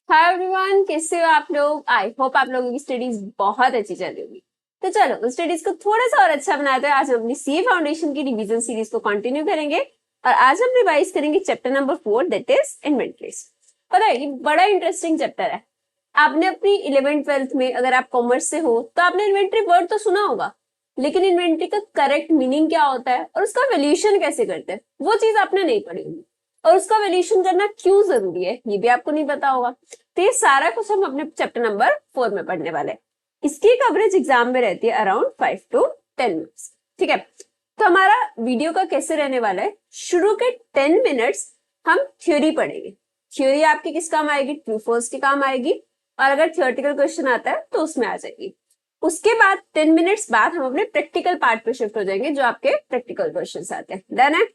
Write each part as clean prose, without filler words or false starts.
Hi everyone, कैसे हो आप लोग। आई होप आप लोगों की स्टडीज बहुत अच्छी चल रही होगी। तो चलो स्टडीज को थोड़ा सा और अच्छा बनाते हैं। आज हम अपनी सीए फाउंडेशन की रिवीजन सीरीज को कंटिन्यू करेंगे और आज हम रिवाइज करेंगे chapter number 4, that is inventories. पता है ये बड़ा इंटरेस्टिंग चैप्टर है। आपने अपनी 11th-12th में अगर आप कॉमर्स से हो तो आपने इन्वेंट्री वर्ड तो सुना होगा, लेकिन इन्वेंट्री का करेक्ट मीनिंग क्या होता है और उसका वैल्यूएशन कैसे करते हैं वो चीज आपने नहीं पढ़ी होगी। और उसका वैल्यूएशन करना क्यों जरूरी है ये भी आपको नहीं पता होगा। तो ये सारा कुछ हम अपने चैप्टर नंबर 4 में पढ़ने वाले हैं। इसकी कवरेज एग्जाम में रहती है अराउंड 5 to 10 मिनट्स। ठीक है, तो हमारा वीडियो का कैसे रहने वाला है, शुरू के 10 मिनट्स हम थ्योरी पढ़ेंगे। थ्योरी आपके किस काम आएगी, ट्रू फॉल्स के काम आएगी, और अगर थियोरेटिकल क्वेश्चन आता है तो उसमें आ जाएगी। उसके बाद 10 मिनट्स बाद हम अपने प्रैक्टिकल पार्ट पे शिफ्ट हो जाएंगे, जो आपके प्रैक्टिकल क्वेश्चंस आते हैं। डन है।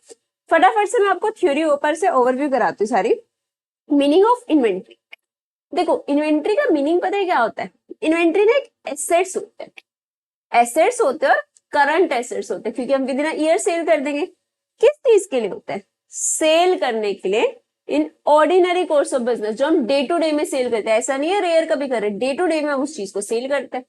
फटाफट से मैं आपको थ्योरी ऊपर से ओवरव्यू कराती हूँ सारी। Meaning of inventory. देखो इन्वेंट्री का मीनिंग पता है क्या होता है। इन्वेंट्री ना एक एसेट्स होते हैं, एसेट्स होते हैं और करंट एसेट्स होते हैं, क्योंकि हम विद इन ईयर सेल कर देंगे। किस चीज के लिए होता है, सेल करने के लिए in ordinary course of business, जो हम डे टू डे में सेल करते हैं। ऐसा नहीं है रेयर कभी करें, डे टू डे में हम उस चीज को सेल करते हैं।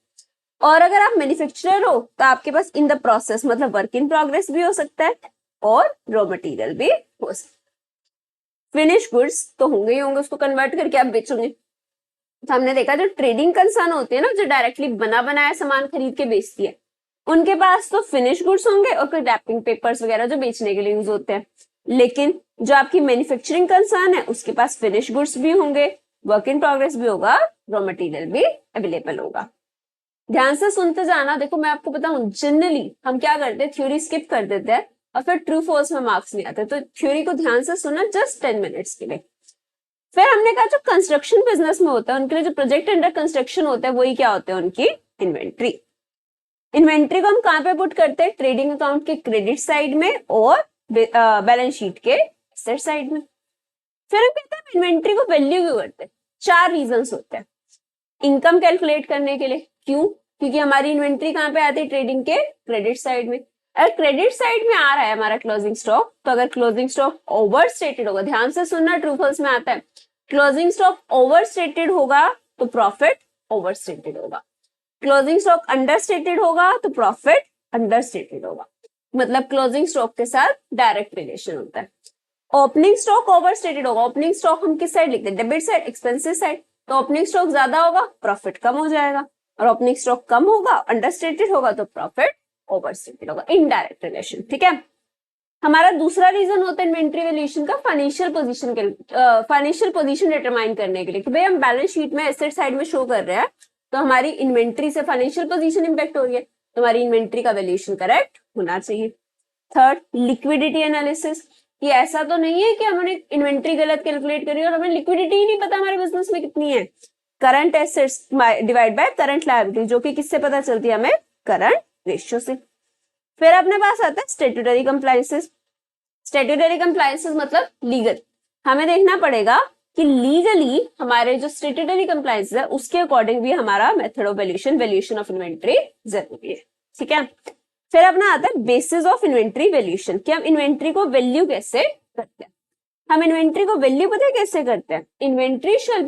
और अगर आप मैन्युफैक्चरर हो तो आपके पास इन द प्रोसेस मतलब वर्क इन प्रोग्रेस भी हो सकता है और रॉ मटेरियल भी हो सकता है। फिनिश गुड्स तो होंगे ही होंगे, उसको कन्वर्ट करके आप बेचोगे। तो हमने देखा जो ट्रेडिंग कंसर्न होती है ना, जो डायरेक्टली बना बनाया सामान खरीद के बेचती है, उनके पास तो फिनिश गुड्स होंगे और फिर रैपिंग पेपर्स वगैरह जो बेचने के लिए यूज होते हैं। लेकिन जो आपकी मैन्युफैक्चरिंग कंसर्न है उसके पास फिनिश गुड्स भी होंगे, वर्क इन प्रोग्रेस भी होगा, रॉ मटेरियल भी अवेलेबल होगा। ध्यान से सुनते जाना। देखो मैं आपको बताऊं, जनरली हम क्या करते हैं, थ्योरी स्किप कर देते हैं और फिर ट्रू फॉल्स में मार्क्स नहीं आते। तो थ्योरी को ध्यान से सुनना जस्ट 10 मिनट्स के लिए। फिर हमने कहा जो कंस्ट्रक्शन बिजनेस में होता है उनके लिए जो प्रोजेक्ट अंडर कंस्ट्रक्शन होता है वही क्या होते हैं, उनकी इन्वेंट्री। इन्वेंट्री को हम कहां पे पुट करते हैं, ट्रेडिंग अकाउंट के क्रेडिट साइड में और बैलेंस शीट के एसेट साइड में। फिर हम कहते हैं इन्वेंट्री को वैल्यू क्यों करते हैं। 4 रीजंस होते हैं। इनकम कैलकुलेट करने के लिए, क्यों, क्योंकि हमारी इन्वेंट्री कहां पे आती है, ट्रेडिंग के क्रेडिट साइड में। अगर क्रेडिट साइड में आ रहा है हमारा क्लोजिंग स्टॉक, तो अगर क्लोजिंग स्टॉक ओवर स्टेटेड होगा, ध्यान से सुनना, ट्रू फॉल्स में आता है, क्लोजिंग स्टॉक ओवर स्टेटेड होगा तो प्रॉफिट ओवर स्टेटेड होगा। क्लोजिंग स्टॉक अंडर स्टेटेड होगा तो प्रॉफिट अंडर स्टेटेड होगा। मतलब क्लोजिंग स्टॉक के साथ डायरेक्ट रिलेशन होता है। ओपनिंग स्टॉक ओवर स्टेटेड होगा। ओपनिंग स्टॉक हम किस साइड लिखते हैं, डेबिट साइड, एक्सपेंसिव साइड। तो ओपनिंग स्टॉक ज्यादा होगा, प्रॉफिट कम हो जाएगा, और ओपनिंग स्टॉक कम होगा, अंडरस्टेटेड होगा तो प्रॉफिट ओवरस्टेटेड होगा। Indirect relation. ठीक है। हमारा दूसरा रीजन होता है इन्वेंट्री वैल्यूएशन का, फाइनेंशियल पोजीशन के फाइनेंशियल पोजीशन डिटरमाइन करने के लिए कि भाई हम बैलेंस शीट में एसेट साइड में शो कर रहे हैं तो हमारी इन्वेंट्री से फाइनेंशियल पोजीशन इंपैक्ट हो रही है, तो हमारी इन्वेंट्री का वैल्यूएशन करेक्ट होना चाहिए। Third, liquidity analysis. ये ऐसा तो नहीं है कि हमने इन्वेंट्री गलत कैलकुलेट करी और हमें लिक्विडिटी ही नहीं पता हमारे बिजनेस में कितनी है। Current assets divide by current liability, जो कि किससे पता चलती है, हमें करंट रेशियो से। फिर अपने पास आता है स्टेट्यूटरी कंप्लायंसेस। स्टेट्यूटरी कंप्लायंसेस मतलब लीगल। हमें देखना पड़ेगा कि लीगली हमारे जो स्टेट्यूटरी कंप्लायंसेस है उसके अकॉर्डिंग भी हमारा method of valuation of inventory जरूरी है। ठीक है। फिर अपना आता है बेसिस ऑफ इन्वेंट्री वैल्यूएशन, कि हम इन्वेंट्री को वैल्यू कैसे करते हैं। हम इन्वेंट्री को वैल्यू पता है कैसे करते हैं, inventory shall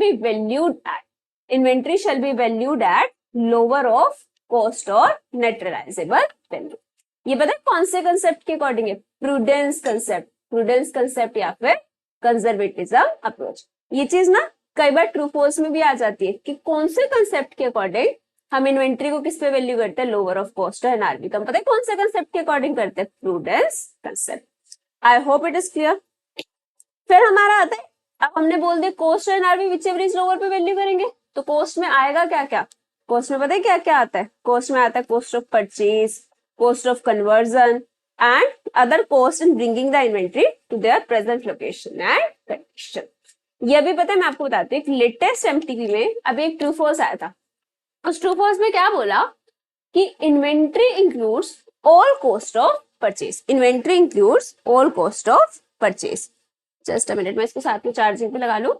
be valued at lower of cost और नेट रियलाइजेबल वैल्यू। ये पता है कौन से कंसेप्ट के अकॉर्डिंग है, प्रूडेंस कंसेप्ट या फिर कंजर्वेटिज्म अप्रोच। ये चीज ना कई बार ट्रू फॉल्स में भी आ जाती है कि कौन से कंसेप्ट के अकॉर्डिंग हम इन्वेंट्री को किस पे वैल्यू करते हैं, लोअर ऑफ कॉस्ट और एनआरबी। तो हम पता है कौन से कंसेप्ट के अकॉर्डिंग करते हैं, prudence concept. I hope it is clear. फिर हमारा आता है, अब हमने बोल दिया कॉस्ट और NRB which ever is lower पे वैल्यू करेंगे, तो कॉस्ट में आएगा क्या क्या, कॉस्ट में पता है क्या क्या आता है, कॉस्ट में आता है cost of purchase, cost of conversion and other cost in bringing the inventory to their present location and condition। ये भी पता है, मैं आपको बताती हूँ, लेटेस्ट एमटीपी में अभी एक ट्रू फॉल्स आया था। उस ट्रू फॉल्स में क्या बोला कि inventory includes all cost of purchase. Inventory includes all cost of purchase. Just a minute, मैं इसको साथ में चार्जिंग पे लगा लूं।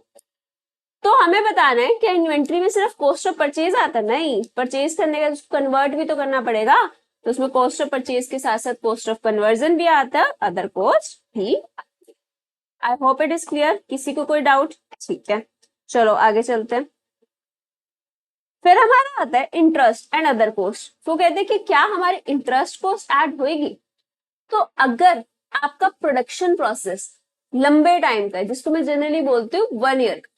तो हमें बताना है कि इन्वेंट्री में सिर्फ कॉस्ट ऑफ परचेज आता, नहीं, परचेज करने का कन्वर्ट भी तो करना पड़ेगा, तो उसमें कॉस्ट ऑफ परचेज के साथ साथ कॉस्ट ऑफ कन्वर्जन भी आता है, अदर कॉस्ट भी आती है। आई होप इट इज क्लियर। किसी को कोई डाउट? ठीक है। चलो आगे चलते हैं। फिर हमारा आता है इंटरेस्ट एंड अदर कॉस्ट। तो कहते हैं कि क्या हमारी इंटरेस्ट कॉस्ट ऐड होएगी? तो अगर आपका प्रोडक्शन प्रोसेस लंबे टाइम का है, जिसको मैं जनरली बोलती हूँ 1 ईयर का,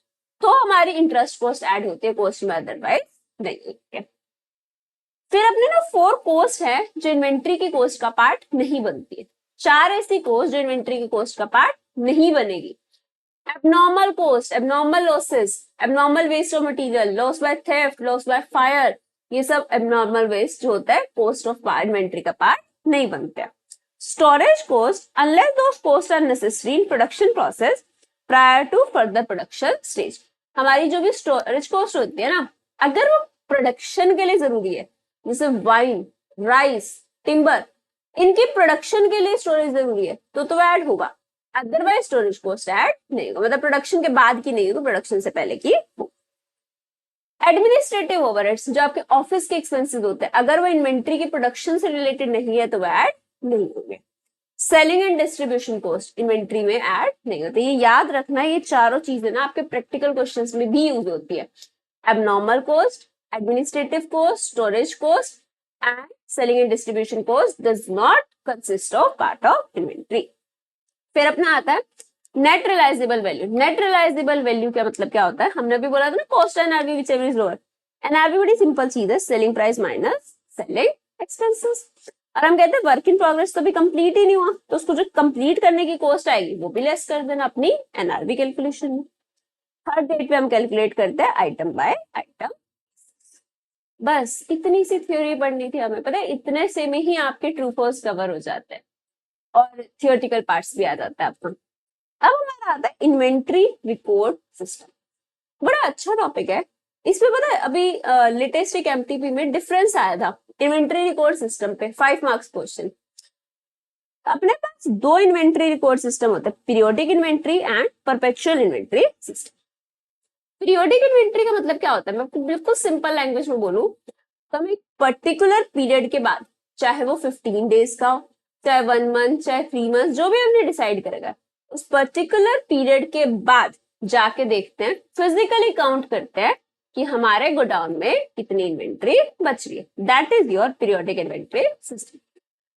तो हमारी इंटरेस्ट कॉस्ट ऐड होती है कॉस्ट में, अदरवाइज नहीं होती है। फिर अपने ना 4 कॉस्ट है जो इन्वेंट्री की कॉस्ट का पार्ट नहीं बनती है। 4 ऐसी कॉस्ट जो इन्वेंट्री की कॉस्ट का पार्ट नहीं बनेगी। Abnormal cost, abnormal losses, abnormal waste of material, loss by theft, loss by fire, ये सब एबनॉर्मल वेस्ट जो होता है कॉस्ट ऑफ इन्वेंट्री का पार्ट नहीं बनते हैं। Storage cost unless those cost are necessary in production process prior to further production stage. हमारी जो भी स्टोरेज कॉस्ट होती है ना, अगर वो प्रोडक्शन के लिए जरूरी है, जैसे वाइन, राइस, टिम्बर, इनकी प्रोडक्शन के लिए स्टोरेज जरूरी है, तो ऐड होगा। अदरवाइज स्टोरेज कॉस्ट ऐड नहीं होगा, मतलब प्रोडक्शन के बाद की नहीं होगी, प्रोडक्शन से पहले की। एडमिनिस्ट्रेटिव ओवरहेड्स जो आपके ऑफिस के एक्सपेंसेस होते हैं, अगर वो इन्वेंट्री की प्रोडक्शन से रिलेटेड नहीं है तो वो ऐड नहीं होंगे। Selling and distribution cost inventory में ऐड नहीं होते। ये याद रखना, ये चारों चीजें ना आपके प्रैक्टिकल क्वेश्चंस में भी यूज होती है। Abnormal cost, administrative cost, storage cost and selling and distribution cost does not consist of part of inventory. फिर अपना आता है net realisable value. Net realisable value का मतलब क्या होता है? हमने अभी बोला था ना, cost NRV whichever is lower. NRV बड़ी सिंपल चीज है, selling price minus selling expenses. और हम कहते हैं वर्क इन प्रोग्रेस तो भी कंप्लीट ही नहीं हुआ, तो उसको जो कंप्लीट करने की कॉस्ट आएगी वो भी लेस कर देना अपनी एनआरवी कैलकुलेशन में। हर डेट पे हम कैलकुलेट करते हैं आइटम बाय आइटम। बस इतनी सी थ्योरी पढ़नी थी हमें, पता है इतने से में ही आपके ट्रू फॉल्स कवर हो जाते हैं और थियोरटिकल पार्ट्स भी आ जाता है आपका। अब हमारा आता है इन्वेंट्री रिकॉर्ड सिस्टम। बड़ा अच्छा टॉपिक है। इसमें पता है अभी लेटेस्ट एक एमटीपी में डिफरेंस आया था इन्वेंट्री रिकॉर्ड सिस्टम पे, 5 मार्क्स क्वेश्चन। अपने पास 2 इन्वेंट्री रिकॉर्ड सिस्टम होते हैं, periodic inventory and perpetual inventory system. Periodic inventory का मतलब क्या होता है? मैं आपको बिल्कुल सिंपल लैंग्वेज में बोलूं तो हम एक पर्टिकुलर पीरियड के बाद, चाहे वो 15 डेज का हो, चाहे 1 मंथ, चाहे 3 मंथ, जो भी हमने डिसाइड करेगा, उस पर्टिकुलर पीरियड के बाद जाके देखते हैं, फिजिकली काउंट करते हैं कि हमारे गोडाउन में कितनी इन्वेंट्री बच रही है। That is your periodic inventory system.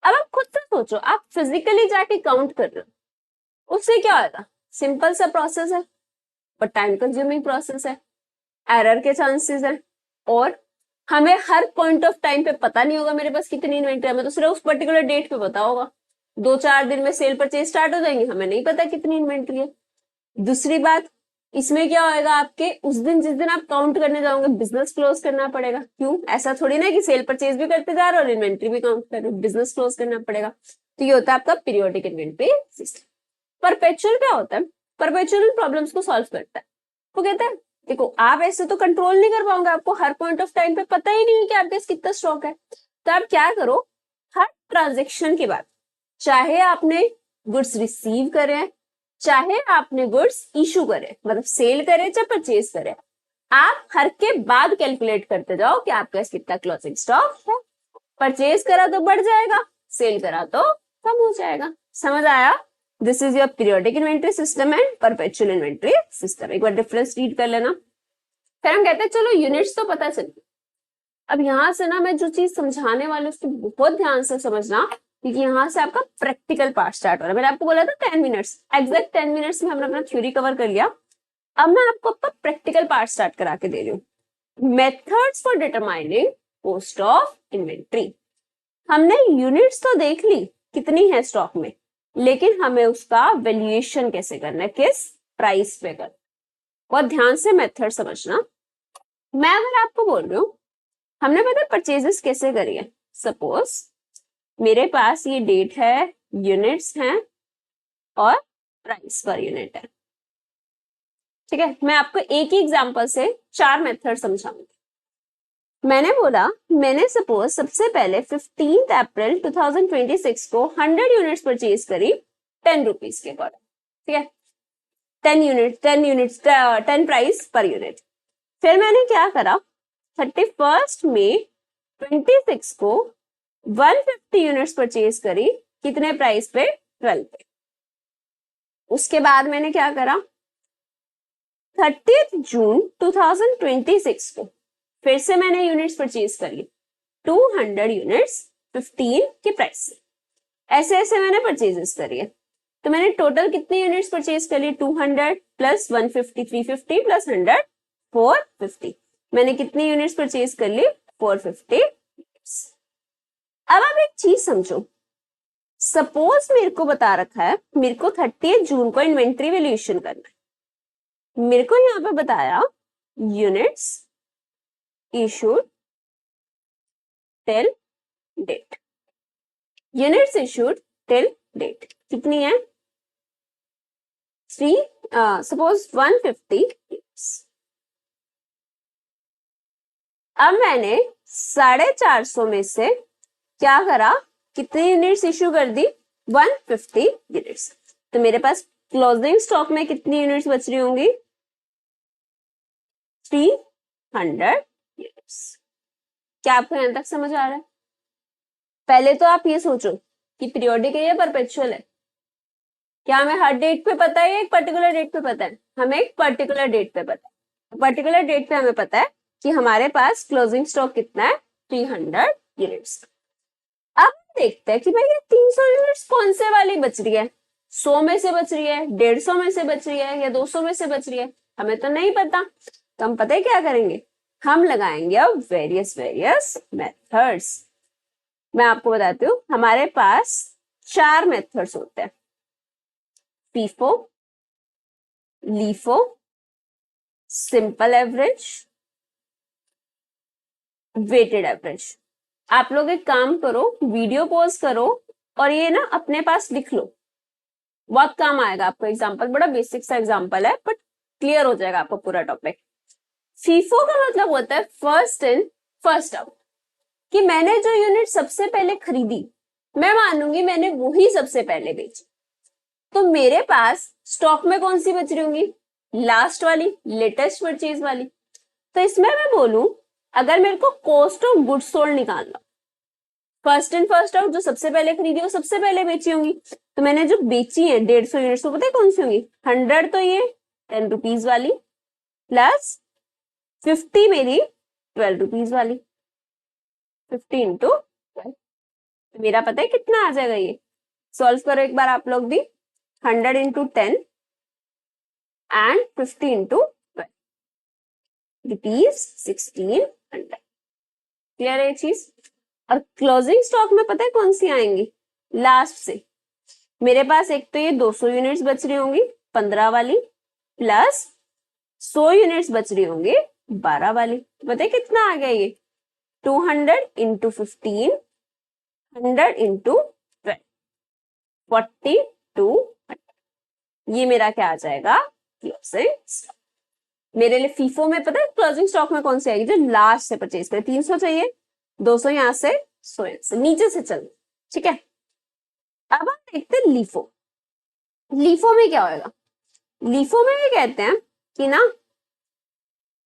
अब आप खुद से सोचो, आप फिजिकली जाके काउंट कर रहे हो, उससे क्या होगा? सिंपल सा प्रोसेस है पर टाइम कंज्यूमिंग प्रोसेस है, एरर के चांसेस है, और हमें हर पॉइंट ऑफ टाइम पे पता नहीं होगा मेरे पास कितनी इन्वेंट्री है। हमें तो सिर्फ उस पर्टिकुलर डेट पे पता होगा, 2-4 दिन में सेल परचेज स्टार्ट हो जाएंगे, हमें नहीं पता कितनी इन्वेंट्री है। दूसरी बात, इसमें क्या होएगा आपके, उस दिन जिस दिन आप काउंट करने जाओगे बिजनेस क्लोज करना पड़ेगा। क्यों? ऐसा थोड़ी ना कि सेल परचेज भी करते जा रहे हो और इन्वेंट्री भी काउंट कर रहे हो, बिजनेस क्लोज करना पड़ेगा। तो ये होता है आपका पीरियोडिक इन्वेंट्री सिस्टम। परपेचुअल क्या होता है? परपेचुअल प्रॉब्लम्स को सॉल्व करता है। वो कहता है देखो, आप ऐसे तो कंट्रोल नहीं कर पाओगे, आपको हर पॉइंट ऑफ टाइम पे पता ही नहीं है कि आपके पास कितना स्टॉक है। तो आप क्या करो, हर ट्रांजेक्शन के बाद, चाहे आपने गुड्स रिसीव करे, चाहे आपने गुड्स इशू करे, मतलब सेल करे चाहे परचेज करे, आप हर के बाद कैलकुलेट करते जाओ कि आपके पास कितना क्लोजिंग स्टॉक है। परचेज करा तो बढ़ जाएगा, सेल करा तो कम हो जाएगा। समझ आया? This is your periodic inventory system and perpetual inventory system. एक बार डिफरेंस रीड कर लेना। फिर हम कहते हैं चलो यूनिट्स तो पता चल गई। अब यहां से ना मैं जो चीज समझाने वाली उसको बहुत ध्यान से समझना, क्योंकि यहाँ से आपका प्रैक्टिकल पार्ट स्टार्ट हो रहा है। मैंने आपको बोला था 10 मिनट्स, एग्जैक्ट 10 मिनट्स में हमने अपना थ्योरी कवर कर लिया। अब मैं आपको अपना प्रैक्टिकल पार्ट स्टार्ट करा के दे रही हूँ। Methods for determining cost of inventory. हमने यूनिट्स तो देख ली कितनी है स्टॉक में, लेकिन हमें उसका वैल्यूएशन कैसे करना है, किस प्राइस पे करना। बहुत ध्यान से मेथड समझना। मैं अगर आपको बोल रही हूँ हमने पता परचेजेस कैसे करी है, सपोज मेरे पास ये डेट है, यूनिट्स हैं और प्राइस पर यूनिट है। ठीक है, मैं आपको एक ही एग्जांपल से 4 मेथड समझाऊंगी। मैंने बोला, मैंने सपोज सबसे पहले 15 अप्रैल 2026 को 100 यूनिट्स परचेज करी 10 रुपीज के अकॉर्डिंग। ठीक है, 10 प्राइस पर यूनिट। फिर मैंने क्या करा, 31 मई 26 को 150 यूनिट्स परचेज करी, कितने प्राइस पे? 12 पे। उसके बाद मैंने क्या करा, 30 जून 2026 को फिर से मैंने यूनिट्स परचेज कर ली 200 यूनिट्स 15 के प्राइस से। ऐसे ऐसे मैंने परचेजेस करी है। तो मैंने टोटल कितनी यूनिट्स परचेज कर ली 200 प्लस 150 350 प्लस 100 450। मैंने कितनी यूनिट्स परचेज कर ली 450। अब आप एक चीज समझो, सपोज मेरे को बता रखा है मेरे को 30 जून को इन्वेंट्री वैल्यूएशन करना है। मेरे को यहाँ पे बताया units issued till date, units issued till date कितनी है 3 सपोज 150 units। अब मैंने 450 में से क्या करा, कितनी यूनिट्स इश्यू कर दी 150 यूनिट्स। तो मेरे पास क्लोजिंग स्टॉक में कितनी यूनिट्स बच रही होंगी 300 यूनिट्स। क्या आपको यहां तक समझ आ रहा है? पहले तो आप ये सोचो कि पीरियोडिक है या परपेचुअल है। क्या हमें हर डेट पे पता है या एक पर्टिकुलर डेट पे पता है? हमें एक पर्टिकुलर डेट पे पता है। पर्टिकुलर डेट पे हमें पता है कि हमारे पास क्लोजिंग स्टॉक कितना है 300 यूनिट्स। अब देखते हैं कि भाई ये 300 यूनिट्स कौन से वाली बच रही है, 100 में से बच रही है, 150 में से बच रही है या 200 में से बच रही है, हमें तो नहीं पता। तो हम पता है क्या करेंगे, हम लगाएंगे अब वेरियस मेथड्स। मैं आपको बताती हूँ हमारे पास 4 मेथड्स होते हैं, FIFO, LIFO, simple average, weighted average. आप लोग एक काम करो, वीडियो पॉज करो और ये ना अपने पास लिख लो, बहुत काम आएगा आपको। एग्जांपल बड़ा बेसिक सा एग्जांपल है बट क्लियर हो जाएगा आपको पूरा टॉपिक। फीफो का मतलब होता है फर्स्ट इन फर्स्ट आउट, कि मैंने जो यूनिट सबसे पहले खरीदी मैं मानूंगी मैंने वही सबसे पहले बेची। तो मेरे पास स्टॉक में कौन सी बच रही होंगी, लास्ट वाली, लेटेस्ट परचेज वाली। तो इसमें मैं बोलूं अगर मेरे को कॉस्ट ऑफ गुड्स सोल्ड निकालना, फर्स्ट इन फर्स्ट आउट, जो सबसे पहले खरीदी वो सबसे पहले बेची होंगी। तो मैंने जो बेची है 150 यूनिट्स, तो पता है कौन सी होंगी 100 तो ये 10 रुपीज वाली प्लस 50 मेरी 12 रुपीज वाली, 50 इंटू 12। तो मेरा पता है कितना आ जाएगा, ये सॉल्व करो एक बार आप लोग भी। 100 into 10 and 50 into 12 rupees 1600। Clear है ये चीज? और क्लोजिंग स्टॉक में पता है कौन सी आएंगी लास्ट से। मेरे पास एक तो ये 200 यूनिट्स बच रही होंगी 15 वाली प्लस 100 यूनिट्स बच रही होंगी 12 वाली। पता है कितना आ गया ये 200 इंटू 15, 100 इंटू 12, 42। ये मेरा क्या आ जाएगा क्लोजिंग स्टॉक। मेरे लिए फीफो में पता है क्लोजिंग स्टॉक में कौन सी आएगी, जो लास्ट से परचेज करे। 300 चाहिए, 200 यहां से, 100 यहां से, नीचे से चल, ठीक है। अब हम देखते हैं लीफो। लीफो में क्या होगा, लीफो में ये कहते हैं कि ना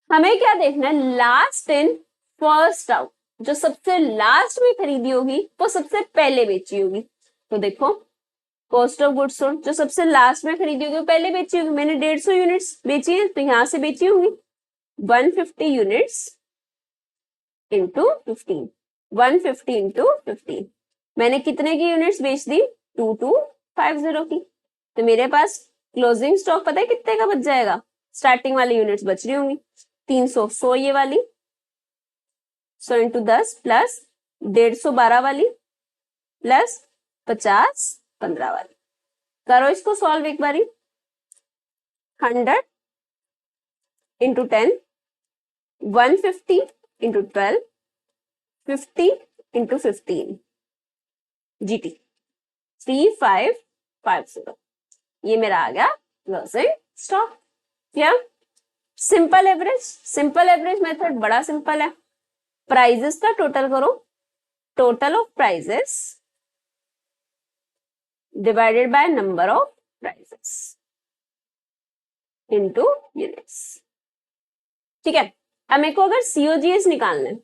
हमें क्या देखना है, लास्ट इन फर्स्ट आउट, जो सबसे लास्ट में खरीदी होगी वो सबसे पहले बेची होगी। तो देखो कॉस्ट ऑफ गुड्स सोल्ड, जो सबसे लास्ट में खरीदी होगी वो पहले बेची होगी। मैंने 150 यूनिट्स बेची है तो यहां से बेची होंगी 150 यूनिट्स इंटू 15, 150 इंटू 15। मैंने कितने की यूनिट्स बेच दी 2250 की। तो मेरे पास क्लोजिंग स्टॉक पता है कितने का बच जाएगा, स्टार्टिंग वाली यूनिट्स बच रही होंगी 300, 100 ये वाली, 100 इंटू 10 प्लस 150 12 वाली प्लस 50 15 वाली। करो इसको सॉल्व एक बारी। 100 इंटू 10, 150 इंटू 12, 50 इंटू 15, जीटी 3550। ये मेरा आ गया closing stock. Clear? Simple average, simple average method बड़ा सिंपल है। प्राइजेस का टोटल करो, total of prices divided by number of prices into units. ठीक है। अब मेरे को अगर सीओजीएस निकालना है,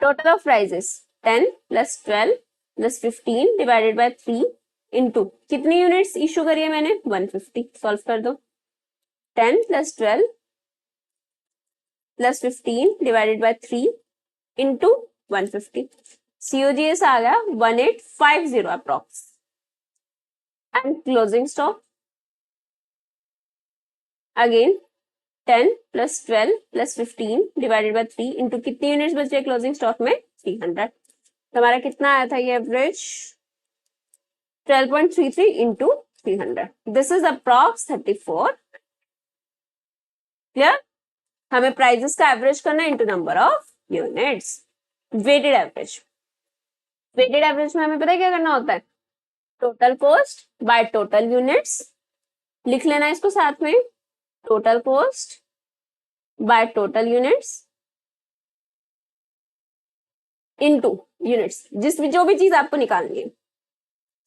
total of prices 10 plus 12 plus 15 divided by 3 into कितनी यूनिट्स इशू करी है मैंने 150। सॉल्व कर दो। 10 plus 12 plus 15 divided by 3 into 150. COGS आ गया 1850 approx. And closing stock again 10 plus 12 plus 15 divided by 3 into कितनी यूनिट्स बच रही है क्लोजिंग स्टॉक में 300. तो हमारा कितना आया था ये average 12.33 into 300. This is approx 34. Clear. हमें प्राइजेस का एवरेज करना है into number of units. Weighted average. Weighted average में हमें पता है क्या करना होता है total cost by total units. लिख लेना इसको साथ में total cost by total units into units. जो भी चीज आपको निकालनी है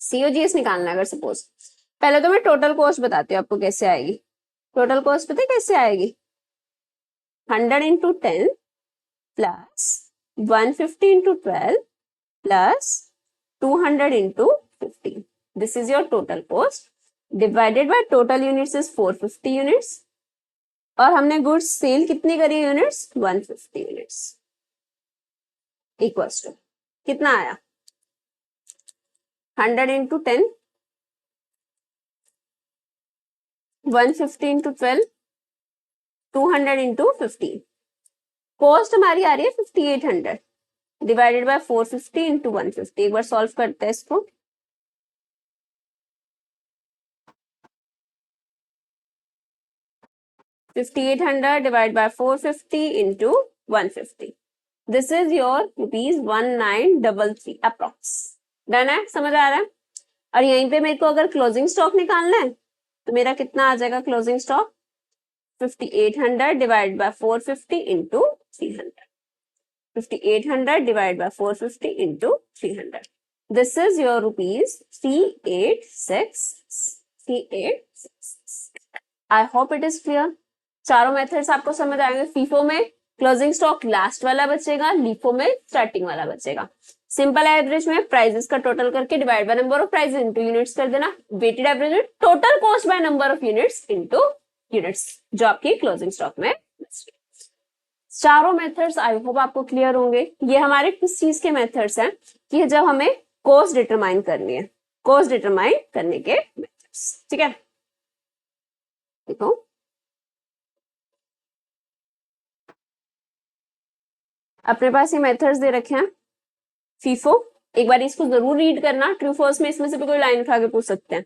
COGS निकालना है. अगर सपोज पहले तो मैं टोटल कॉस्ट बताती हूँ आपको कैसे आएगी. टोटल कॉस्ट पता है कैसे आएगी 100 into 10 plus 150 into 12 plus 200 into 15. This is your total cost divided by total units is 450 units. और हमने गुड्स सेल कितनी करी यूनिट्स 150 यूनिट्स इक्वल्स टू कितना आया 100 इंटू 10 150 इंटू 12 200 इंटू 15. कॉस्ट हमारी आ रही है 5800 डिवाइडेड बाय 450 इंटू 150. एक बार सॉल्व करते हैं इसको. 5800 divided by 450 into 150. This is your rupees 1933 approx. Done है. समझ आ रहा है. और यहीं पे मेरे को अगर क्लोजिंग स्टॉक निकालना है तो मेरा कितना आ जाएगा closing stock 5800 divide by 450 into 300. 5800 divide by 450 into 300. This is your rupees 3866. I hope it is clear. चारों मेथड्स आपको समझ आएंगे. फीफो में क्लोजिंग स्टॉक लास्ट वाला बचेगा, लीफो में स्टार्टिंग वाला बचेगा. सिंपल एवरेज में प्राइजेस का टोटल करके divide by number of prices into units कर देना. वेटेड एवरेज में total cost by number of units into units जो आपकी क्लोजिंग स्टॉक में. चारों मेथड्स आई होप आपको क्लियर होंगे. ये हमारे किस चीज के मेथड्स हैं कि जब हमें कॉस्ट डिटरमाइन करनी है. कॉस्ट डिटरमाइन करने के मेथड्स. ठीक है. देखो अपने पास ये मेथड्स दे रखे हैं. फीफो एक बार इसको जरूर रीड करना. ट्रू फॉल्स में इसमें से भी कोई लाइन उठा के पूछ सकते हैं.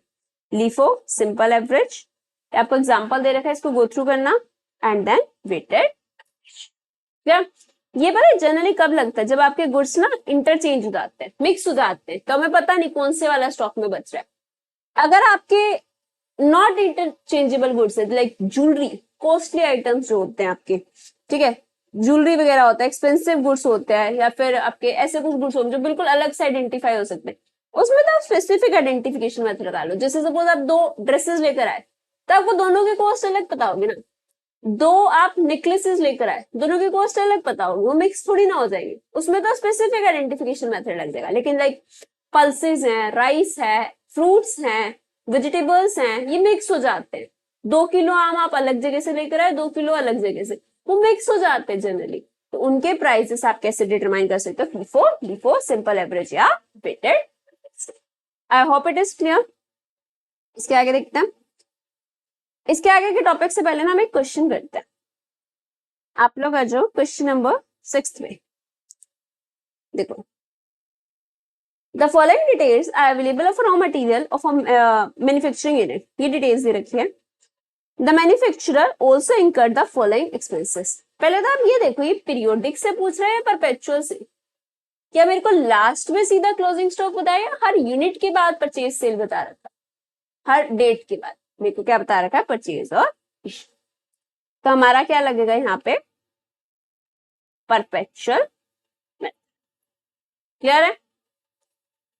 लीफो सिंपल एवरेज आपको एग्जांपल दे रखा है इसको गो थ्रू करना. And then weighted. ये पता है जनरली कब लगता है जब आपके गुड्स ना इंटरचेंज हो जाते हैं मिक्स हो जाते हैं तो हमें पता नहीं कौन से वाला स्टॉक में बच रहा है. अगर आपके नॉट इंटरचेंजेबल गुड्स है लाइक ज्वेलरी कॉस्टली आइटम्स जो होते हैं आपके. ठीक है. ज्वेलरी वगैरह होता है एक्सपेंसिव गुड्स होते हैं या फिर आपके ऐसे कुछ गुड्स होते हैं जो बिल्कुल अलग से आइडेंटिफाई हो सकते हैं. उसमें तो आप स्पेसिफिक आइडेंटिफिकेशन मेथड लगा लो. जैसे सपोज आप 2 ड्रेसेस लेकर आए तो आपको दोनों की कॉस्ट अलग पता होगी ना. 2 आप नेकलेसेस लेकर आए दोनों की कॉस्ट अलग पता होगी. वो मिक्स थोड़ी ना हो जाएगी. उसमें तो स्पेसिफिक आइडेंटिफिकेशन मेथड लग जाएगा. लेकिन लाइक पल्सेस हैं, राइस है, फ्रूट्स हैं, वेजिटेबल्स हैं, ये मिक्स हो जाते हैं. 2 किलो आम आप अलग जगह से लेकर आए 2 किलो अलग जगह से वो मिक्स हो जाते हैं जनरली. तो उनके प्राइसेस आप कैसे डिटरमाइन कर सकते हो फीफो सिंपल एवरेज या weighted. I hope it is clear. इसके आगे देखते हैं. इसके आगे के टॉपिक से पहले ना हम एक क्वेश्चन करते हैं. आप लोग आ जाओ क्वेश्चन नंबर 6 में. देखो the following details are available of raw material of manufacturing unit. ये डिटेल्स दे रखी है. The manufacturer also incurred the following expenses. पहले तो आप ये देखो ये पीरियोडिक से पूछ रहे हैं परपेचुअल से. क्या मेरे को लास्ट में सीधा क्लोजिंग स्टॉक बताया हर यूनिट के बाद परचेज सेल बता रखा. हर डेट के बाद मेरे को क्या बता रखा है परचेज और इशू. तो हमारा क्या लगेगा यहाँ पे परपेचुअल. क्लियर है.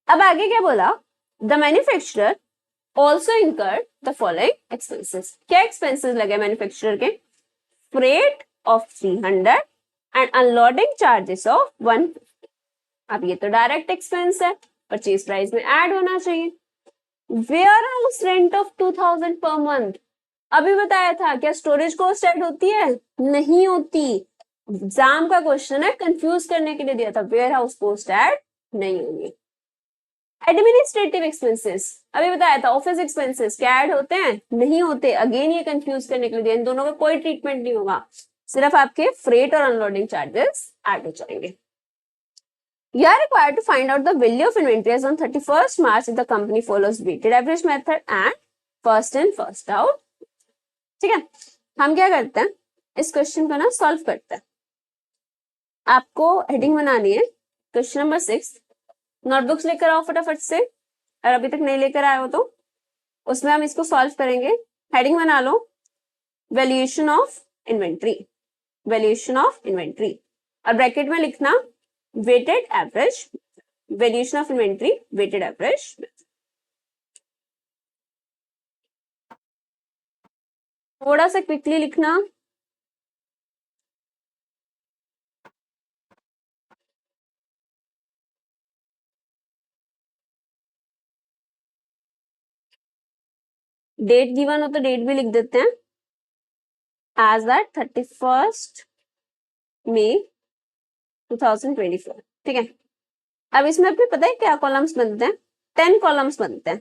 अब आगे क्या बोला the manufacturer also incurred the following expenses. क्या एक्सपेंसेस लगे मैन्युफैक्चरर के freight of 300 and unloading charges of 150. अब ये तो डायरेक्ट एक्सपेंस है परचेज प्राइस में ऐड होना चाहिए. Ware house rent of 2000 per month. अभी बताया था, क्या स्टोरेज कॉस्ट ऐड होती है? नहीं होती। एग्जाम का क्वेश्चन है, कंफ्यूज करने के लिए दिया था, वेयर हाउस कॉस्ट ऐड नहीं होंगी। एडमिनिस्ट्रेटिव एक्सपेंसेस अभी बताया था, ऑफिस एक्सपेंसेस क्या ऐड होते हैं? नहीं होते। अगेन ये कंफ्यूज करने के लिए दिया, इन दोनों का कोई ट्रीटमेंट नहीं होगा, सिर्फ आपके फ्रेट और अनलोडिंग चार्जेस ऐड हो जाएंगे। You are required to find out the value of inventory as on 31st March if the company follows weighted average method and first in first out. ठीक है, हम क्या करते हैं, इस क्वेश्चन को ना सॉल्व करते हैं। आपको हेडिंग बनानी है क्वेश्चन नंबर 6। नोटबुक्स लेकर आओ फटाफट से, और अभी तक नहीं लेकर आए हो तो उसमें हम इसको सॉल्व करेंगे। हेडिंग बना लो, valuation of inventory, valuation of inventory, और ब्रैकेट में लिखना weighted average, valuation of inventory weighted average. थोड़ा सा क्विकली लिखना। डेट गिवन हो तो डेट भी लिख देते हैं, एज दैट 31st मई 2024। ठीक है, अब इसमें आपको पता है क्या कॉलम्स बनते हैं? 10 कॉलम्स बनते हैं।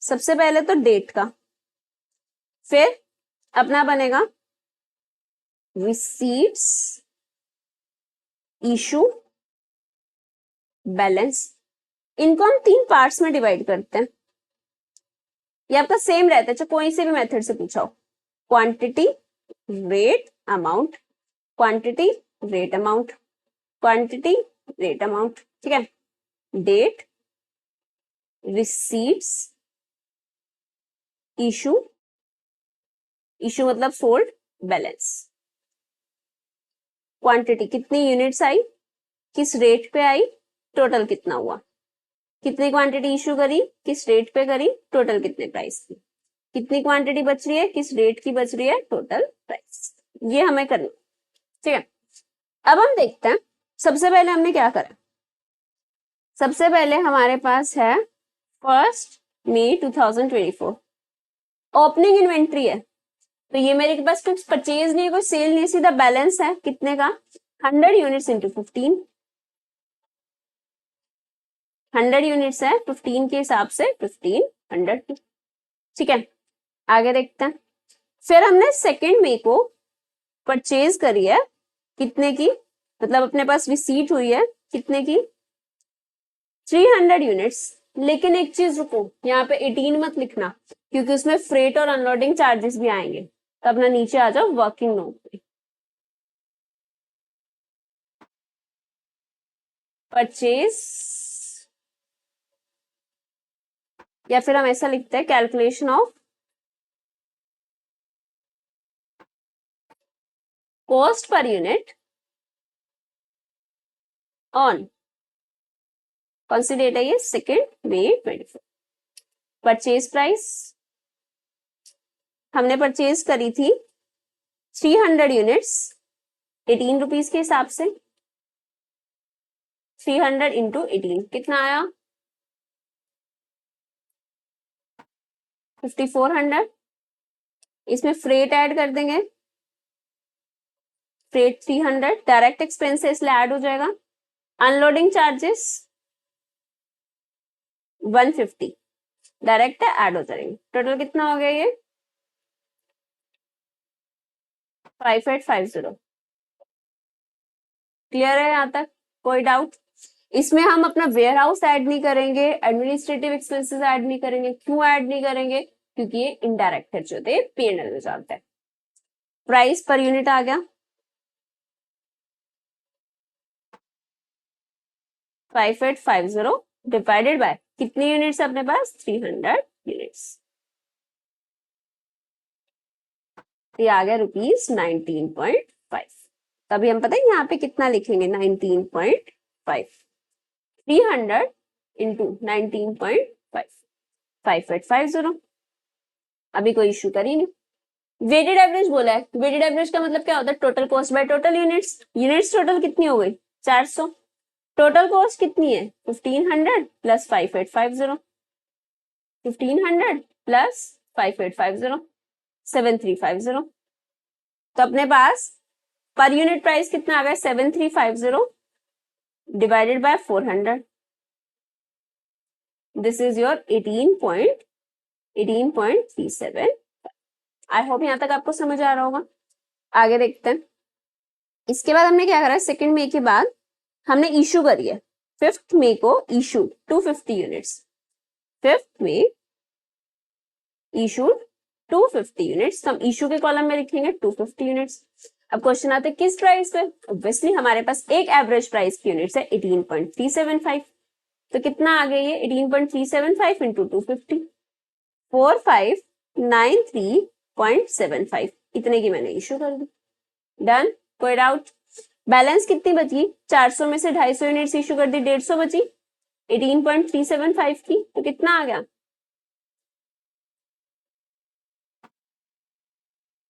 सबसे पहले तो डेट का, फिर अपना बनेगा रिसीट्स, इशू, बैलेंस। इनको हम 3 पार्ट्स में डिवाइड करते हैं। ये आपका सेम रहता है, चाहे कोई से भी मेथड से पूछा हो। Quantity, rate, amount, quantity, rate, amount, quantity, rate, amount. ठीक है, डेट, रिसीट्स, इशू, इशू मतलब सोल्ड, बैलेंस। क्वांटिटी कितनी यूनिट्स आई, किस रेट पे आई, टोटल कितना हुआ, कितनी क्वांटिटी इशू करी, किस रेट पे करी, टोटल कितने प्राइस की, कितनी क्वांटिटी बच रही है, किस रेट की बच रही है, टोटल प्राइस। ये हमें करना। ठीक है, अब हम देखते हैं सबसे पहले हमने क्या करा। सबसे पहले हमारे पास है 1 मई 2024, ओपनिंग इन्वेंट्री है, तो ये मेरे पास कुछ परचेज नहीं है, कोई सेल नहीं, सीधा बैलेंस है। कितने का? 100 यूनिट्स इंटू 15, 100 यूनिट्स है, 15 के हिसाब से 1500। ठीक है, आगे देखते हैं। फिर हमने 2 मई को परचेज करी है, कितने की, मतलब अपने पास रिसीट हुई है कितने की, 300 यूनिट्स। लेकिन एक चीज रुको, यहाँ पे 18 मत लिखना, क्योंकि उसमें फ्रेट और अनलोडिंग चार्जेस भी आएंगे। तो अपना नीचे आ जाओ वर्किंग नोट पे, परचेज, या फिर हम ऐसा लिखते हैं calculation of cost per unit on, कौन सी डेट है ये, 2 मई 24। परचेज प्राइस हमने परचेज करी थी 300 यूनिट्स 18 रुपीज के हिसाब से। 300 इंटू 18 कितना आया, 5400। इसमें फ्रेट ऐड कर देंगे, फ्रेट 300, डायरेक्ट एक्सपेंसेस इसलिए ऐड हो जाएगा। अनलोडिंग चार्जेस 150 डायरेक्ट है, ऐड हो जाएंगे। टोटल कितना हो गया ये, 5850। क्लियर है यहाँ तक, कोई डाउट? इसमें हम अपना वेयर हाउस ऐड नहीं करेंगे, एडमिनिस्ट्रेटिव एक्सपेंसेस ऐड नहीं करेंगे। क्यों ऐड नहीं करेंगे? क्योंकि ये इनडायरेक्ट खर्च होते हैं, P&L में जाता है। प्राइस पर यूनिट आ गया 5850 डिवाइडेड बाय कितनी यूनिट्स अपने पास, 300 यूनिट्स। ये आ गया ₹19.5। तभी हम पता है यहाँ पे कितना लिखेंगे, 19.5। 300 इंटू 19.5, 5850। अभी कोई इश्यू करी नहीं। वेटेड एवरेज बोला है, वेटेड एवरेज का मतलब क्या होता है, total cost by total units. Units total कितनी हो गई, 400। टोटल कॉस्ट कितनी है, 1500 प्लस 5850, 1500 प्लस 5850 7350। तो अपने पास पर यूनिट प्राइस कितना आ गया 7350 divided by 400। This is your 18.37। I hope यहां तक आपको समझ आ रहा होगा। आगे देखते हैं। इसके बाद हमने क्या करा, सेकेंड मे के बाद हमने इशू करी है 5th मे को इशू 250 यूनिट्स। 5th मे इशूड 250 यूनिट्स। हम इशू के कॉलम में लिखेंगे 250 यूनिट्स। अब क्वेश्चन आते हैं किस प्राइस पे। ऑब्वियसली हमारे पास एक एवरेज प्राइस की यूनिट्स है 18.375। तो कितना आ गया ये 18.375 इंटू 250 4593.75। इतने की मैंने इशू कर दी। डन। कोई डाउट। बैलेंस कितनी बची 400 में से 250 यूनिट्स इशू कर दी 150 बची 18.375 की। तो कितना आ गया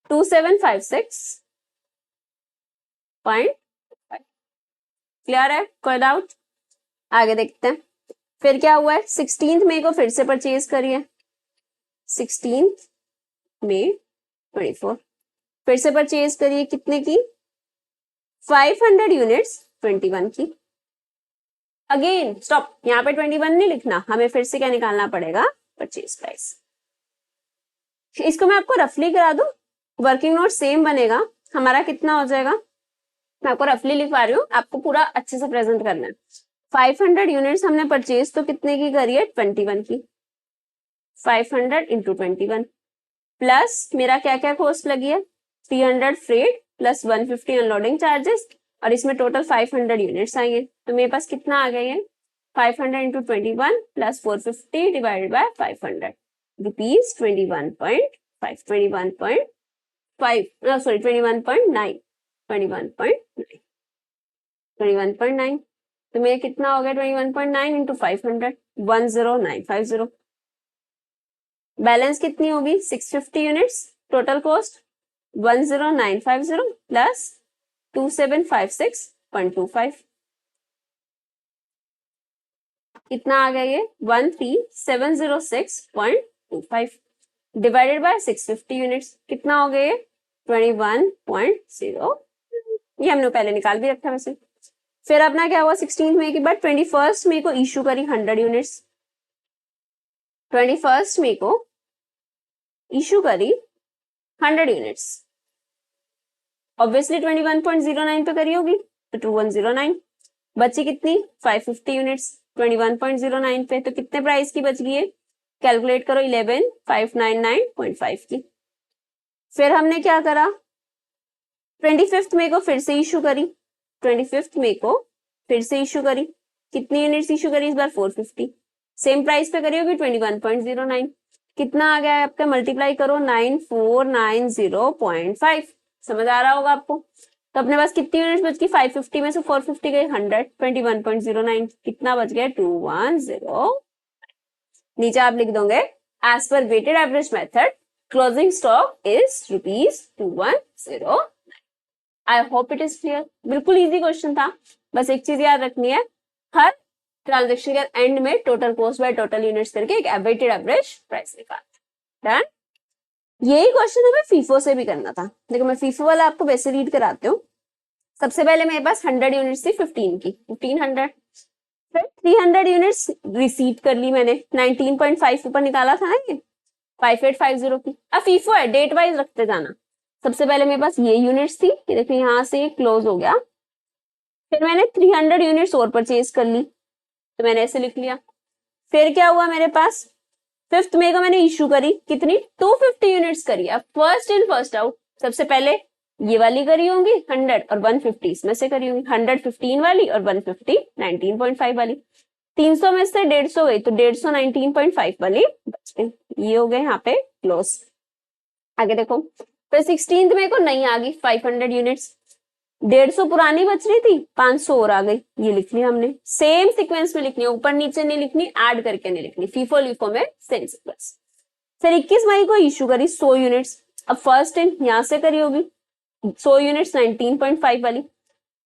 2756.5। क्लियर है। कोई डाउट। आगे देखते हैं। फिर क्या हुआ है 16th मे को फिर से परचेज करिए 16th मे 24 फिर से परचेज करिए कितने की 500 यूनिट्स 21 की। अगेन स्टॉप, यहाँ पे 21 नहीं लिखना, हमें फिर से क्या निकालना पड़ेगा परचेज प्राइस। इसको मैं आपको रफली करा दूं, वर्किंग नोट सेम बनेगा। हमारा कितना हो जाएगा, मैं आपको रफली लिखवा रही हूँ, आपको पूरा अच्छे से प्रेजेंट करना है। 500 यूनिट्स हमने परचेज तो कितने की करी है 21 की। 500 इंटू 21 प्लस मेरा क्या क्या कॉस्ट लगी है 300 फ्रेट प्लस 150 अनलोडिंग चार्जेस और इसमें टोटल 500 यूनिट्स आएंगे। तो मेरे पास कितना आ गया ये 500 into 21 plus 450 divided by 500 rupees 21.5 sorry 21.9 21.9। तो मेरा कितना हो गया 21.9 इंटू 500 10950। बैलेंस कितनी होगी 650 यूनिट्स। Total cost 10950 plus 2756.25। कितना आ गया ये 13706.25 डिवाइडेड बाय 650 यूनिट्स। कितना हो गया ये 21.0। ये हमने पहले निकाल भी रखा वैसे। फिर अपना क्या हुआ 16 मई के बाद 21 मई को इशू करी 100 यूनिट्स। 21 मई को इशू करी 100 यूनिट्स। ऑब्वियसली 21.09 पे करी होगी तो 2109। बची कितनी 550 यूनिट्स 21.09 पे। तो कितने प्राइस की बच गई है कैलकुलेट करो 11599.5 की। फिर हमने क्या करा 25 मई को फिर से इशू करी। 25 मई को फिर से इशू करी। कितनी यूनिट्स इशू करी इस बार 450। सेम प्राइस पे करी होगी 21.09। कितना आ गया है आपका मल्टीप्लाई करो 9490.5। समझ आ रहा होगा आपको। तो अपने पास कितनी यूनिट्स बच गई 550 में से 450 गए 100 21.09 कितना बच गया 210। नीचे आप लिख दोगे as per weighted average method closing stock is ₹210। I hope it is clear. बिल्कुल इजी क्वेश्चन था। बस एक चीज याद रखनी है हर ट्रांजेक्शन के एंड में total cost by total units करके एक वेटेड एवरेज प्राइस निकालना। डन। यही क्वेश्चन हमें फीफो से भी करना था। देखो मैं फीफो वाला आपको वैसे रीड कराती हूँ। सबसे पहले मेरे पास 100 यूनिट्स थी 15 की 1500। फिर 300 यूनिट्स रिसीव कर ली मैंने 19.5 ऊपर निकाला था ना ये 5850 की। अब फीफो है डेट वाइज रखते जाना। सबसे पहले मेरे पास ये यूनिट्स थी कि देखो यहाँ से क्लोज हो गया। फिर मैंने 300 यूनिट्स और परचेज कर ली तो मैंने ऐसे लिख लिया। फिर क्या हुआ मेरे पास 5th मई को मैंने इशू करी कितनी 250 यूनिट्स करी। अब फर्स्ट इन फर्स्ट आउट सबसे पहले ये वाली करी होंगी 100 और 150 इसमें से करी होंगी 100 15 वाली और 150 19.5 वाली। 300 में से 150 गई तो 150 19.5 वाली बच गई। ये हो गए यहाँ पे क्लोज। आगे देखो फिर 16th मई को नई आ गई 500 यूनिट्स। 150 पुरानी बच रही थी 500 और आ गई। ये लिख लिया हमने। सेम सीक्वेंस में लिखनी है ऊपर नीचे नहीं लिखनी ऐड करके नहीं लिखनी। फीफो लिफो में सेम सीक्वेंस। फिर 21 मई को इशू करी 100 यूनिट्स। अब फर्स्ट इन यहां से करी होगी 100 यूनिट्स 19.5 वाली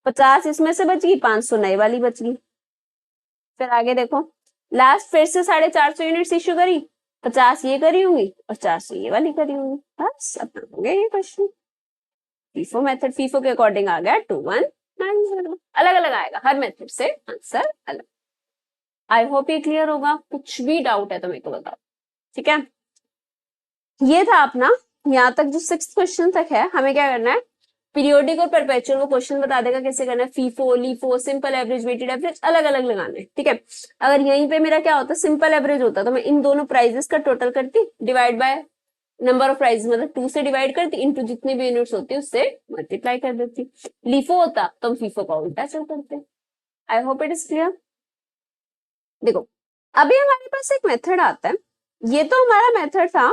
50 इसमें से बच गई 500 नई वाली बच गई। फिर आगे देखो लास्ट फिर से 450 यूनिट्स इशू करी 50 ये करी होंगी और 400 ये वाली करी होंगी, बस अपना हो गया ये क्वेश्चन। फीफो मेथड, फीफो के अकॉर्डिंग आ गया 2190। अलग अलग आएगा, हर मेथड से आंसर अलग। आई होप ये क्लियर होगा, कुछ भी डाउट है तो मेरे को बताओ, ठीक है। ये था अपना यहाँ तक जो 6th क्वेश्चन तक है। हमें क्या करना है, पीरियोडिक और परपेचुअल, वो क्वेश्चन बता देगा कैसे करना है। FIFO, LIFO, simple average, weighted average अलग अलग लगाने, ठीक है। अगर यहीं पे मेरा क्या होता है, सिंपल एवरेज होता तो मैं इन दोनों प्राइजेस का टोटल करती, divide by number of prices, मतलब 2 से डिवाइड करती, इनटू जितने भी यूनिट्स होती है उससे मल्टीप्लाई कर देती। लीफो होता तो हम फीफो का उल्टा चल करते। आई होप इट इज क्लियर। देखो अभी हमारे पास एक मेथड आता है, ये तो हमारा मेथड था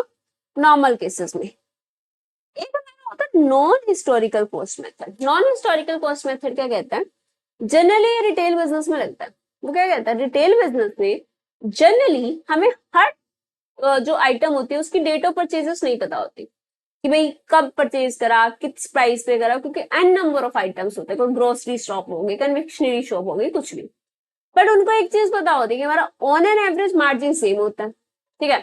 नॉर्मल केसेस में। एक हमारा होता है non historical cost method. Non historical cost method क्या कहता है, जनरली रिटेल बिजनेस में लगता है। वो क्या कहता है, रिटेल बिजनेस में जनरली हमें हर जो आइटम होती है उसकी डेट ऑफ परचेजेस नहीं पता होती कि भाई कब परचेज करा, किस प्राइस पे करा, क्योंकि एन नंबर ऑफ आइटम्स होते हैं। कोई ग्रोसरी शॉप होगी, कन्फेक्शनरी शॉप होगी, कुछ भी, बट उनको एक चीज पता होती है कि हमारा on an average margin same होता है, ठीक है।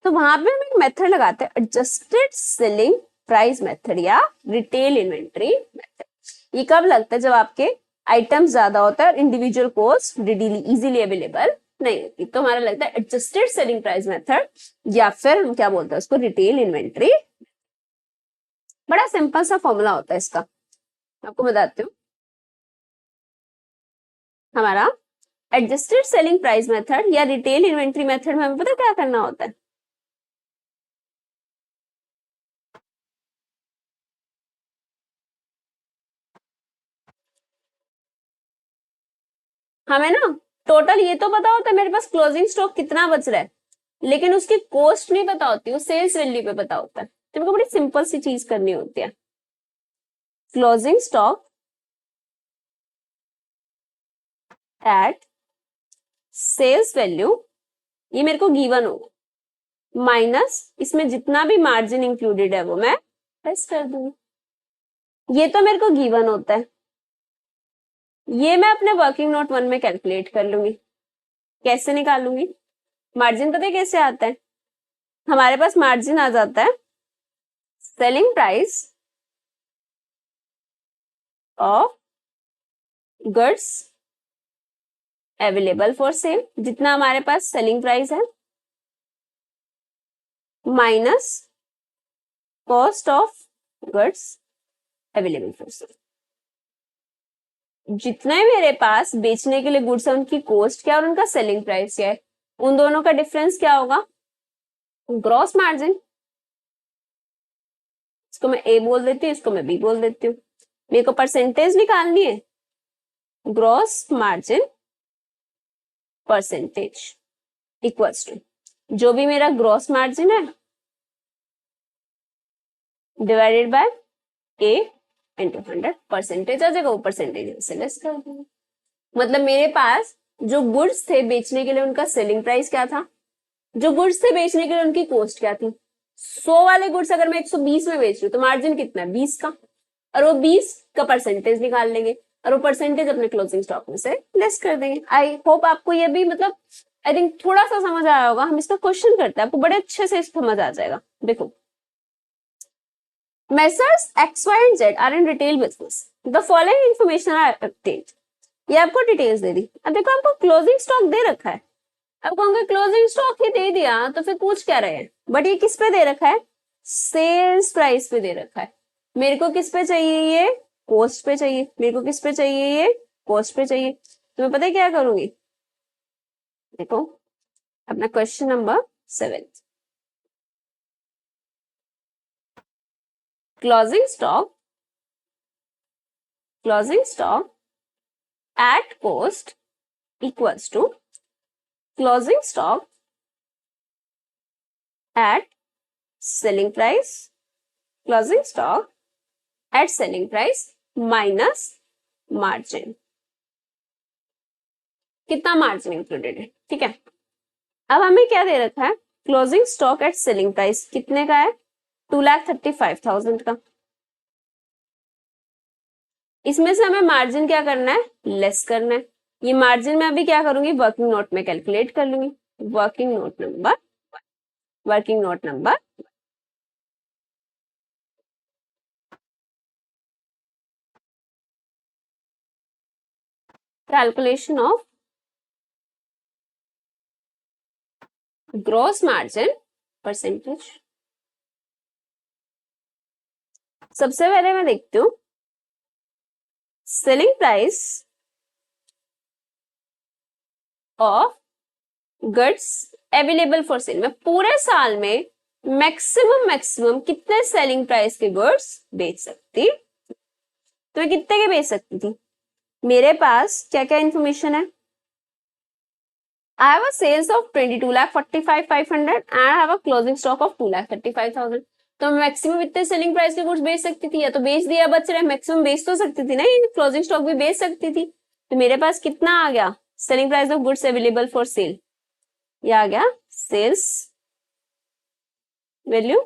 तो वहां पे हम एक मेथड लगाते हैं, एडजस्टेड सेलिंग प्राइस मेथड या रिटेल इन्वेंट्री मेथड। ये कब लगता है, जब आपके आइटम्स ज्यादा होता है और इंडिविजुअल कॉस्ट रिडीली इजीली अवेलेबल नहीं होती, तो हमारा लगता है एडजस्टेड सेलिंग प्राइस मेथड, या फिर हम क्या बोलते हैं उसको, रिटेल इन्वेंट्री। बड़ा सिंपल सा फॉर्मूला होता है इसका, आपको बताती हूँ। हमारा एडजस्टेड सेलिंग प्राइस मेथड या रिटेल इन्वेंट्री मेथड में हमें पता क्या करना होता है, हमें ना टोटल ये तो पता होता है मेरे पास क्लोजिंग स्टॉक कितना बच रहा है, लेकिन उसकी कॉस्ट नहीं पता होती, वो सेल्स वैल्यू पे पता होता है। तो मेरे को बड़ी सिंपल सी चीज करनी होती है, closing stock at sales value, ये मेरे को गिवन होगा, माइनस इसमें जितना भी मार्जिन इंक्लूडेड है वो मैं लेस कर दूंगी। ये तो मेरे को गिवन होता है, ये मैं अपने वर्किंग नोट 1 में कैलकुलेट कर लूंगी। कैसे निकालूंगी, मार्जिन पता है कैसे आता है, हमारे पास मार्जिन आ जाता है selling price of goods available for sale, जितना हमारे पास सेलिंग प्राइस है, minus cost of goods available for sale. जितने मेरे पास बेचने के लिए गुड्स है उनकी कॉस्ट क्या और उनका सेलिंग प्राइस क्या है, उन दोनों का डिफरेंस क्या होगा, ग्रॉस मार्जिन। इसको मैं ए बोल देती हूँ, इसको मैं बी बोल देती हूँ। मेरे को परसेंटेज निकालनी है, gross margin percentage equals to जो भी मेरा ग्रॉस मार्जिन है divided by A into 100। Percentage आ जाएगा, वो परसेंटेज से लेस कर दूंगा। मतलब मेरे पास जो गुड्स थे बेचने के लिए उनका सेलिंग प्राइस क्या था, जो गुड्स थे बेचने के लिए उनकी कॉस्ट क्या थी। 100 वाले गुड्स अगर मैं 120 में बेच रही हूँ तो मार्जिन कितना है, 20 का, और वो 20 का परसेंटेज निकाल लेंगे और वो परसेंटेज अपने क्लोजिंग स्टॉक में से लेस कर देंगे। आई होप आपको ये भी मतलब आई थिंक थोड़ा सा समझ आया होगा। हम इसका क्वेश्चन करते हैं, आपको बड़े अच्छे से समझ आ जाएगा। देखो, Messrs X, Y and Z are in retail business. The following information are obtained. ये आपको डिटेल्स दे दी। अब देखो आपको क्लोजिंग स्टॉक दे रखा है, अब कहूंगे क्लोजिंग स्टॉक ही दे दिया तो फिर पूछ क्या रहे हैं, बट ये किस पे दे रखा है, सेल्स प्राइस पे दे रखा है। मेरे को किस पे चाहिए, ये कॉस्ट पे चाहिए। मेरे को किस पे चाहिए, ये कॉस्ट पे चाहिए। तो मैं पता है क्या करूंगी, देखो अपना question number 7, closing stock at cost equals to closing stock at selling price, closing stock at selling price minus margin। कितना मार्जिन इंक्लूडेड है, ठीक है। अब हमें क्या दे रखा है, closing stock at selling price कितने का है, 2,35,000 का। इसमें से हमें मार्जिन क्या करना है, लेस करना है। ये मार्जिन में अभी क्या करूंगी, वर्किंग नोट में कैलकुलेट कर लूंगी। Working note number 1, working note number calculation of gross margin percentage. सबसे पहले मैं देखती हूँ selling price of goods available for sale. मैं पूरे साल में मैक्सिमम कितने सेलिंग प्राइस के गुड्स बेच सकती, तो मैं कितने के बेच सकती थी। मेरे पास क्या क्या इंफॉर्मेशन है, I have a sales of 22,45,500 and I have a closing stock of 2,35,000। तो मैक्सिमम इतने सेलिंग प्राइस के गुड्स बेच सकती थी, या तो बेच दिया बच रहे, मैक्सिमम बेच तो सकती थी ना, क्लोजिंग स्टॉक भी बेच सकती थी। तो मेरे पास कितना आ गया selling price of goods available for sale, ये आ गया सेल्स वैल्यू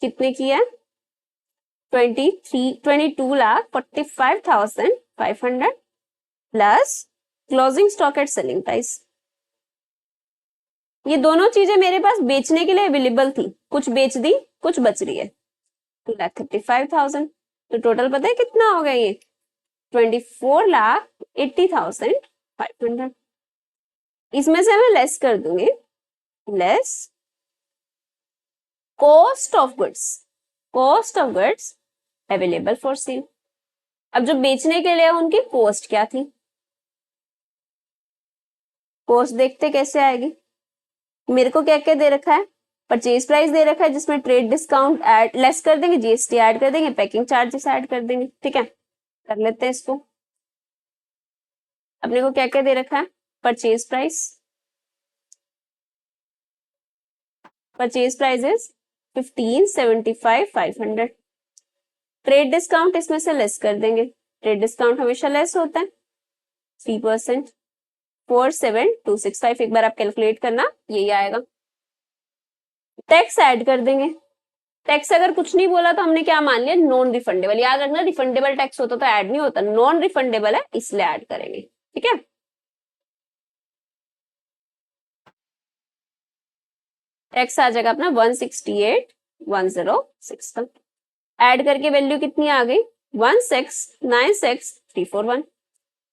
कितने की है 22,45,500 plus closing stock at selling price. ये दोनों चीजें मेरे पास बेचने के लिए अवेलेबल थी, कुछ बेच दी कुछ बच रही है, 2,35,000। तो टोटल पता है कितना हो गया ये 24,80,500। इसमें से मैं लेस कर दूंगी, less cost of goods available for sale. अब जो बेचने के लिए उनकी कॉस्ट क्या थी, कॉस्ट देखते कैसे आएगी। मेरे को क्या क्या दे रखा है, परचेज प्राइस दे रखा है जिसमें ट्रेड डिस्काउंट ऐड लेस कर देंगे, जीएसटी ऐड कर देंगे, पैकिंग चार्जेस ऐड कर देंगे। ठीक है, कर लेते हैं इसको। अपने को क्या क्या दे रखा है, purchase price is 15,75,500। Trade discount इसमें से लेस कर देंगे, ट्रेड डिस्काउंट हमेशा लेस होता है 3%, 4,7,265। एक बार आप कैलकुलेट करना, यही आएगा। टैक्स ऐड कर देंगे, टैक्स अगर कुछ नहीं बोला तो हमने क्या मान लिया, नॉन रिफंडेबल। याद रखना रिफंडेबल टैक्स होता तो ऐड नहीं होता, नॉन रिफंडेबल है इसलिए ऐड करेंगे। ठीक है, टैक्स आ जाएगा अपना 168,106 का। ऐड करके वैल्यू कितनी आ गई 16,96,341।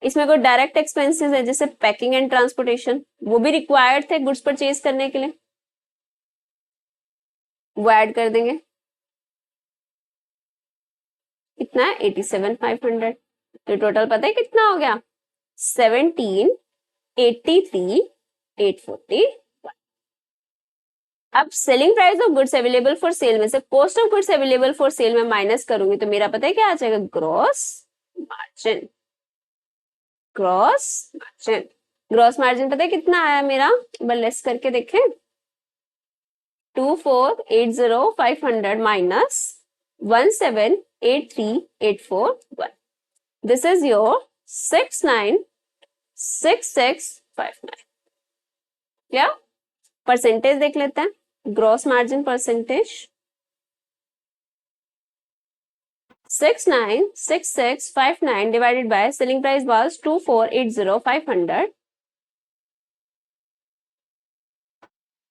इसमें कोई डायरेक्ट एक्सपेंसेस है जैसे पैकिंग एंड ट्रांसपोर्टेशन, वो भी रिक्वायर्ड थे गुड्स परचेज करने के लिए, वो ऐड कर देंगे। कितना है 87,500। तो टोटल पता है कितना हो गया 17,83,840। अब selling price of goods available for sale में से cost of goods available for sale में माइनस करूंगी तो मेरा पता है क्या आ जाएगा, ग्रॉस मार्जिन। ग्रॉस मार्जिन पता है कितना आया मेरा, लेस करके देखें 24,80,500 माइनस 17,83,841। This is your 69,6659। क्या परसेंटेज देख लेते हैं, gross margin percentage 69,6659 divided by selling price was 24,80,500।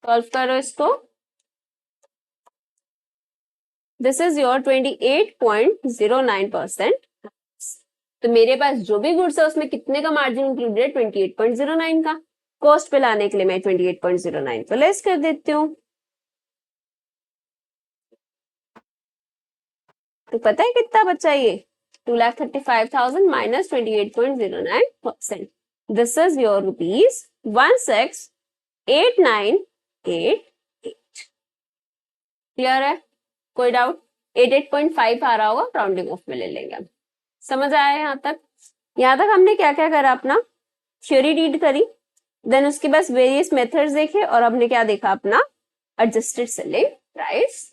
Solve करो इसको, दिस इज योर 28.09%। तो मेरे पास जो भी गुड्स है उसमें कितने का मार्जिन इंक्लूडेड है 28.09 का। कॉस्ट पे लाने के लिए मैं 28.09 को लेस कर देती हूँ। तो पता है कितना बचा ये 2,35,000 minus 28.09%। This is your ₹16,8988। Clear है, कोई डाउट? 88.5 आ रहा होगा, राउंडिंग ऑफ में ले लेंगे। अब समझ आया यहाँ तक? यहाँ तक हमने क्या क्या करा, अपना थ्योरी रीड करी, देन उसके बाद वेरियस मेथड्स देखे, और हमने क्या देखा, अपना एडजस्टेड सेलिंग प्राइस।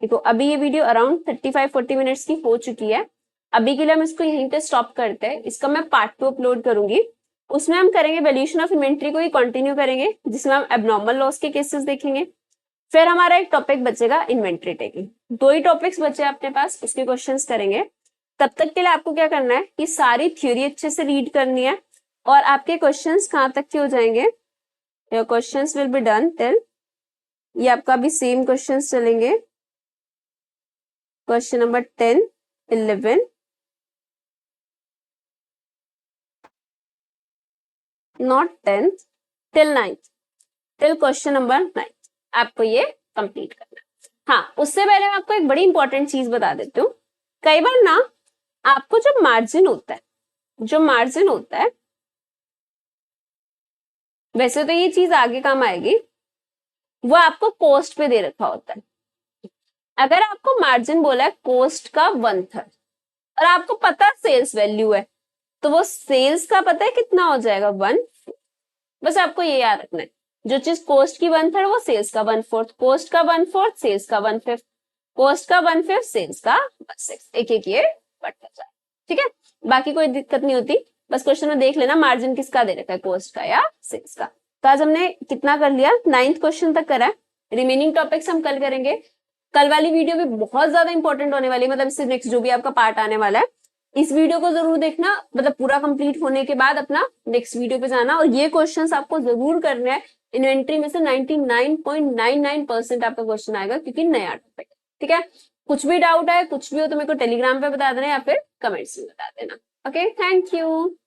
देखो अभी ये वीडियो अराउंड 35-40 मिनट्स की हो चुकी है। अभी के लिए हम इसको यहीं पे स्टॉप करते हैं, इसका मैं पार्ट 2 अपलोड करूंगी। उसमें हम करेंगे वैल्यूएशन ऑफ इन्वेंट्री को ही कंटिन्यू करेंगे, जिसमें हम एबनॉर्मल लॉस के केसेस देखेंगे। फिर हमारा एक टॉपिक बचेगा इन्वेंट्री टेकिंग। 2 ही टॉपिक्स बचे अपने पास, उसके क्वेश्चंस करेंगे। तब तक के लिए आपको क्या करना है कि सारी थ्योरी अच्छे से रीड करनी है, और आपके क्वेश्चंस कहाँ तक के हो जाएंगे, your questions will be done till, ये आपका भी सेम क्वेश्चंस चलेंगे, question number 10, 11, not 10th, till 9th, till question number 9th आपको ये कंप्लीट करना है। हाँ, उससे पहले मैं आपको एक बड़ी इंपॉर्टेंट चीज बता देती हूँ। कई बार ना आपको जो मार्जिन होता है, वैसे तो ये चीज आगे काम आएगी, वो आपको कॉस्ट पे दे रखा होता है। अगर आपको मार्जिन बोला है कॉस्ट का 1/3 और आपको पता सेल्स वैल्यू है, तो वो सेल्स का पता है कितना हो जाएगा 1/4। बस आपको ये याद रखना है, जो चीज कॉस्ट की 1/3 वो सेल्स का 1/4, कॉस्ट का 1/4 सेल्स का 1/5, कॉस्ट का 1/5 सेल्स का 1/6, एक एक ये बढ़ता जाए। ठीक है, बाकी कोई दिक्कत नहीं होती, बस क्वेश्चन में देख लेना मार्जिन किसका दे रखा है, कॉस्ट का या सेल्स का। तो आज हमने कितना कर लिया, 9th क्वेश्चन तक करा है। रिमेनिंग टॉपिक्स हम कल करेंगे। कल वाली वीडियो भी बहुत ज्यादा इंपॉर्टेंट होने वाली है, मतलब इससे नेक्स्ट जो भी आपका पार्ट आने वाला है, इस वीडियो को जरूर देखना, मतलब पूरा कंप्लीट होने के बाद अपना नेक्स्ट वीडियो पे जाना, और ये क्वेश्चंस आपको जरूर करने हैं। इन्वेंट्री में से 99.99% आपका क्वेश्चन आएगा, क्योंकि नया टॉपिक है। ठीक है, कुछ भी डाउट है, कुछ भी हो तो मेरे को टेलीग्राम पे बता देना या फिर कमेंट्स में बता देना। Okay, thank you.